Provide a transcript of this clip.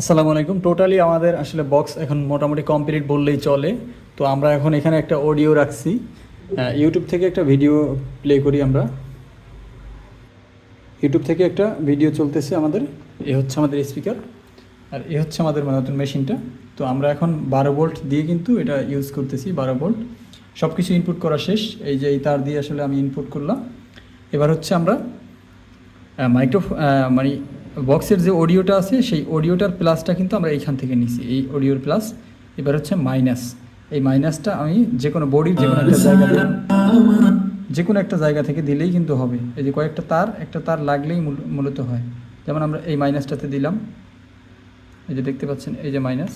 আসসালামু আলাইকুম। টোটালি আমাদের আসলে বক্স এখন মোটামুটি কমপ্লিট বললেই চলে। তো আমরা এখন এখানে একটা অডিও রাখছি, ইউটিউব থেকে একটা ভিডিও প্লে করি আমরা। ইউটিউব থেকে একটা ভিডিও চলতেছে আমাদের। এ হচ্ছে আমাদের স্পিকার, আর এ হচ্ছে আমাদের নতুন মেশিনটা। তো আমরা এখন 12 ভোল্ট দিয়ে কিন্তু এটা ইউজ করতেছি। 12 ভোল্ট সব কিছু ইনপুট করা শেষ। এই যে এই তার দিয়ে আসলে আমি ইনপুট করলাম। এবার হচ্ছে আমরা মাইক্রো মানে বক্সের যে অডিওটা আছে সেই অডিওটার প্লাসটা কিন্তু আমরা এইখান থেকে নিছি, এই অডিওর প্লাস। এবার হচ্ছে মাইনাস, এই মাইনাসটা আমি যে কোনো বডির যে কোনো একটা জায়গা থেকে দিলেই কিন্তু হবে। এই যে কয়েকটা তার, একটা তার লাগলেই মূলত হয়। যেমন আমরা এই মাইনাসটাতে দিলাম, এই যে দেখতে পাচ্ছেন, এই যে মাইনাস।